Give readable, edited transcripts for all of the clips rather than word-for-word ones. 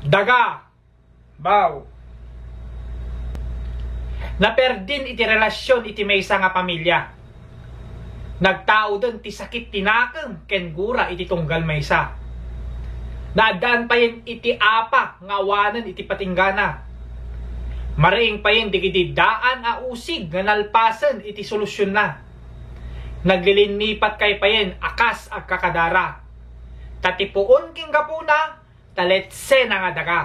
daga, baw. Naperdin iti relasyon iti maysa nga pamilya. Nagtao dun ti sakit tinakam ken gura iti tunggal maysa. Naadaan pa yin iti apa nga awanan iti patinggana. Mariing pa yin digiti daan a usig nga nalpasan iti solusyon na. Naglilinipat kay pa yin akas ag kakadara. Tatipuon king kapuna taletse na nga daga.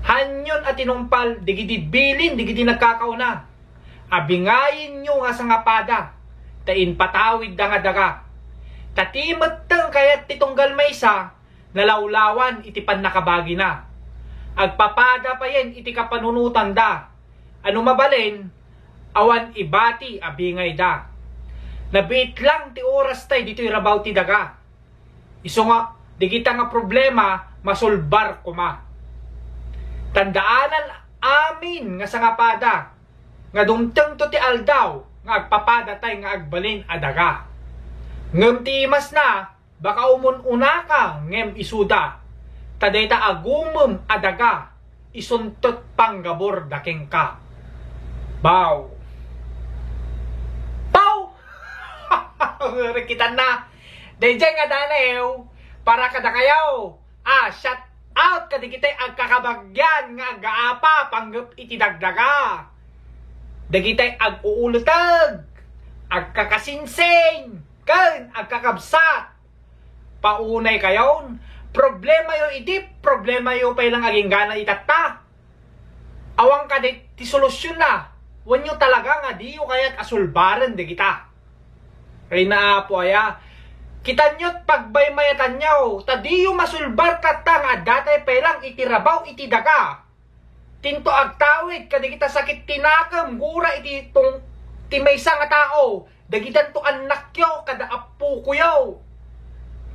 Hanyon at inumpal digiti bilin digiti nagkakauna. Abingayin nyo nga sangapada. Tain patawid da nga daga. Tatimat tang kayat titunggal maysa nalawlawan iti pan nakabagi na. Agpapada pa yen iti kapanunutan da. Ano mabalin, awan ibati abingay da. Nabiit lang ti oras tay dito irabaw ti daga. Iso nga, di kita nga problema, masulbar kuma. Tandaanan amin nga sangapada, nga dumteng to ti aldaw, nga agpapada tay nga agbalin adaga. Ngem ti imas na, baka umununa ka, ngem isuda. Tadayta agumem adaga, isuntot panggabor daking ka. Baw. Baw! Rikitan na. Dayjay nga danew, para kada kayaw. Shut out kadi kitay agkakabagyan nga agaapa panggap iti dagdaga. Dagitay ag-uulutag, agkakasinsing, kan agkakabsat. Paunay kayon, problema yo idip, problema yo pay lang aging gana itata. Awang kadit ti solusyon na, wanyo talaga nga diyo kayat asulbaran de kita. Kaya na po aya, kita nyo't pagbay mayatan nyaw, tadiyo masulbar katang adatay pelang itirabaw iti daga. Tinto agtawid, kadi kita sakit tinakam, gura iti tong timaysa nga tao, dagitan to anak yo, kada apu kuyaw.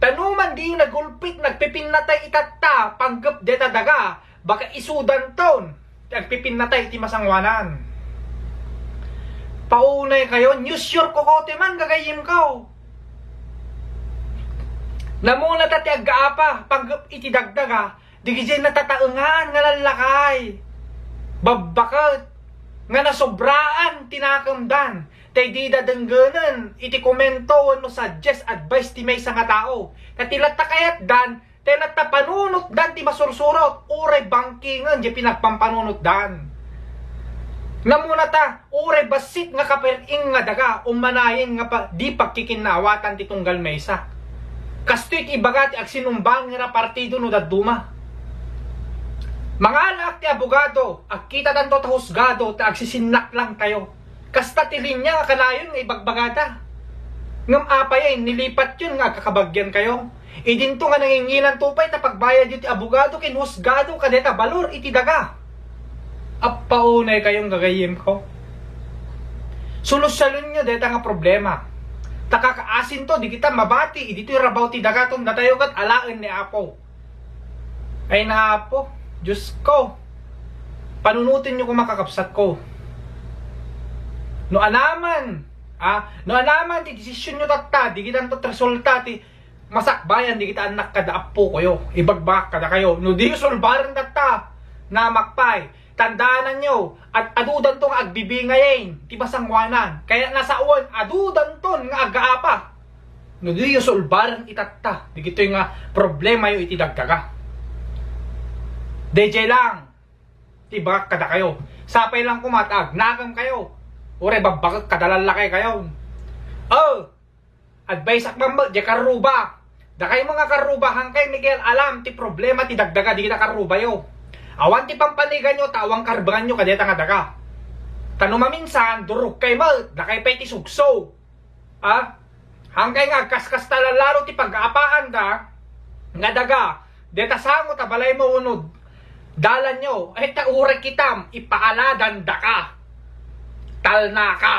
Tanuman di nagulpit, nagpipinatay itata, panggap deta daga, baka isudan ton, nagpipinatay iti masangwanan. Paunay kayo, news your kokote man, gagayim kao. Namuna tati aggaapa, panggap iti dagdaga, di gijay natataengan nga lalakay. Babbakat, nga nasobraan tinakamdan, tay di dadangganan, iti komento, no suggest, advice ti may nga tao. Katilat ta kayat dan, tay natapanunot dan ti masursurot, uray bankingan, di pinagpampanunot dan. Namuna ta, uray basit nga kapering nga daga, umanayin nga pa, di pagkikinawatan ti tunggal maysa. Kasto't ibagati ag sinumbang nga partido no daduma. Mga alak ti abogado, ag kita danto ta husgado, ta agsisinak lang tayo. Kasta ti linya nga kanayon nga ibagbagata. Ngam apay nilipat yun nga kakabagyan kayo. Idinto nga nangingilan tupay ta pagbayad iti abogado kin husgado kadeta balor iti daga. Apaunay kayong gagayim ko. Solusyon nyo deta nga problema. Takakaasin to, di kita mabati. Dito yung rabaw ti dagaton, datayo kat alaan ni Apo. Ay na Apo, Diyos ko. Panunutin nyo kung makakapsat ko. No anaman, no anaman, ti desisyon nyo tata, di kita to resulta, ti masakbayan, di kita anak kada Apo kayo. Ibagbak kada kayo. No di sulbaran tata, na makpay. Tandaanan nyo, at adudan to nga agbibingayin, ti basangwanan. Kaya nasa uwan, adudan to nga agaapa. No di yung sulbaran itata. Di gito yung nga problema yung itidagdaga. DJ lang, tibak kada kayo. Sapay lang kumatag, nakam kayo. Ure babakag kadalalakay kayo. Advice akbang di karuba. Da kayo mga karuba, hangkay Miguel alam, ti problema ti dagdaga, di kita karuba yo. Awan ti pampanigan nyo, tawang karbangan nyo kadeta nga daga. Tanumaminsan, durog kay mal, da kay pay ti sugso. Hangkay nga, kaskas talalaro ti pag-aapaan da, nga daga, deta sango tabalay mo unod. Dalan nyo, ta urek kitam, ipaaladan da ka. Talna ka.